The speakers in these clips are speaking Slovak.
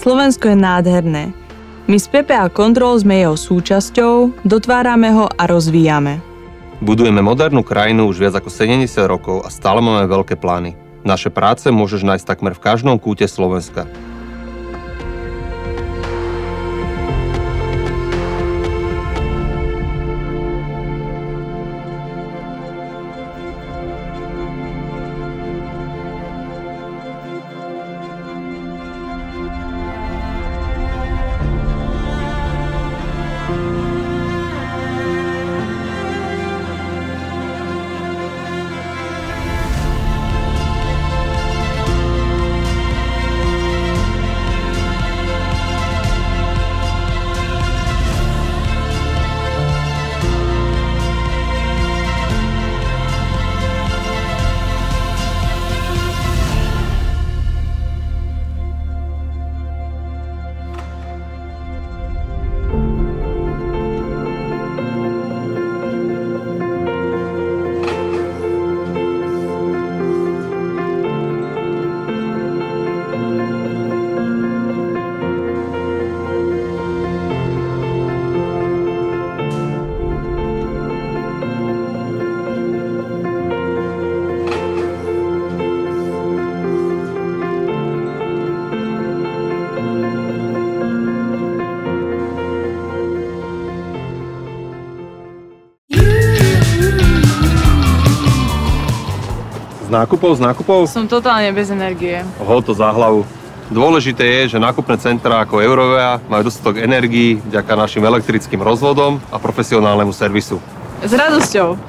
Slovensko je nádherné. My z PPA Control sme jeho súčasťou, dotvárame ho a rozvíjame. Budujeme modernú krajinu už viac ako 70 rokov a stále máme veľké plány. Naše práce môžeš nájsť takmer v každom kúte Slovenska. Z nákupov? Som totálne bez energie. To za hlavu. Dôležité je, že nákupné centrá ako Eurovea majú dostatok energií vďaka našim elektrickým rozvodom a profesionálnemu servisu. S radosťou.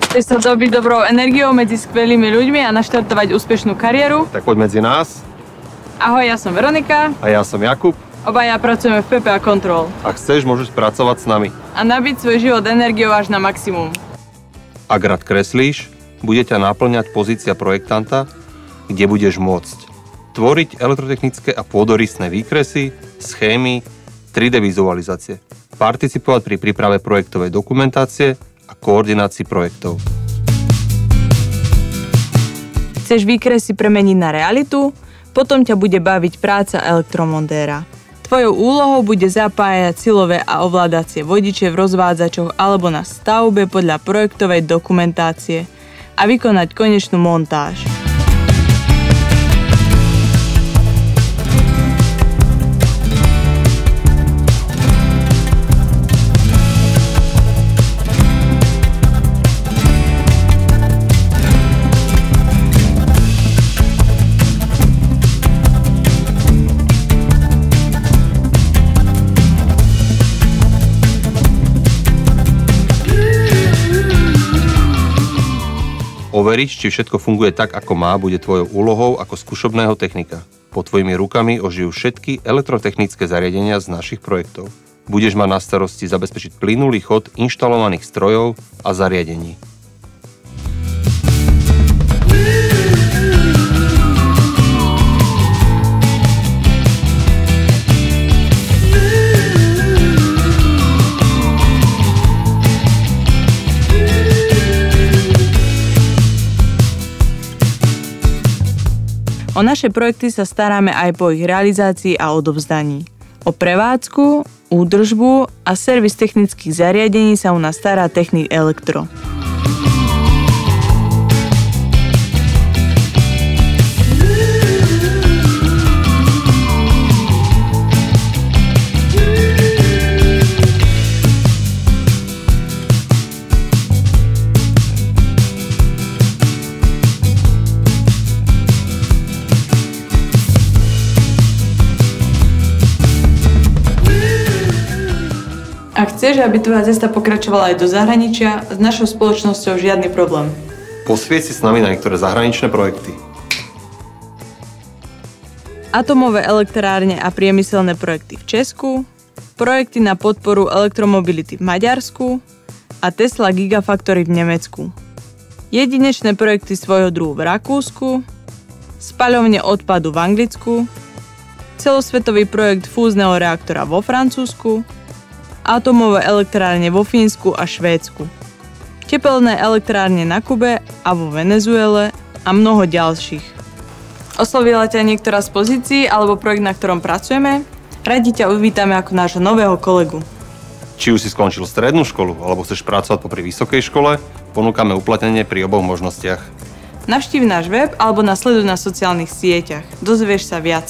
Chceš sa dobiť dobrou energiou medzi skvelými ľuďmi a naštartovať úspešnú kariéru? Tak poď medzi nás. Ahoj, ja som Veronika. A ja som Jakub. Obaja pracujeme v PPA Control. Ak chceš, môžeš pracovať s nami. A nabiť svoj život energiou až na maximum. Ak rád kreslíš, bude ťa naplňať pozícia projektanta, kde budeš môcť tvoriť elektrotechnické a pôdorysné výkresy, schémy, 3D vizualizácie, participovať pri príprave projektovej dokumentácie a koordinácii projektov. Chceš výkresy premeniť na realitu? Potom ťa bude baviť práca elektromontéra. Tvojou úlohou bude zapájať silové a ovládacie vodiče v rozvádzačoch alebo na stavbe podľa projektovej dokumentácie a vykonať konečnú montáž. Overiť, či všetko funguje tak, ako má, bude tvojou úlohou ako skúšobného technika. Pod tvojimi rukami ožijú všetky elektrotechnické zariadenia z našich projektov. Budeš mať na starosti zabezpečiť plynulý chod inštalovaných strojov a zariadení. O naše projekty sa staráme aj po ich realizácii a odovzdaní. O prevádzku, údržbu a servis technických zariadení sa u nás stará Technik Elektro. Ak chceš, aby tvoja cesta pokračovala aj do zahraničia, s našou spoločnosťou žiadny problém. Posvieť si s nami na niektoré zahraničné projekty. Atomové elektrárne a priemyselné projekty v Česku, projekty na podporu elektromobility v Maďarsku a Tesla Gigafactory v Nemecku. Jedinečné projekty svojho druhu v Rakúsku, spaľovne odpadu v Anglicku, celosvetový projekt fúzneho reaktora vo Francúzsku, atomové elektrárne vo Fínsku a Švédsku, tepelné elektrárne na Kube a vo Venezuele a mnoho ďalších. Oslovila ťa niektorá z pozícií alebo projekt, na ktorom pracujeme? Radi ťa uvítame ako nášho nového kolegu. Či už si skončil strednú školu alebo chceš pracovať popri vysokej škole, ponúkame uplatnenie pri oboch možnostiach. Navštív náš web alebo nás sleduj na sociálnych sieťach. Dozvieš sa viac.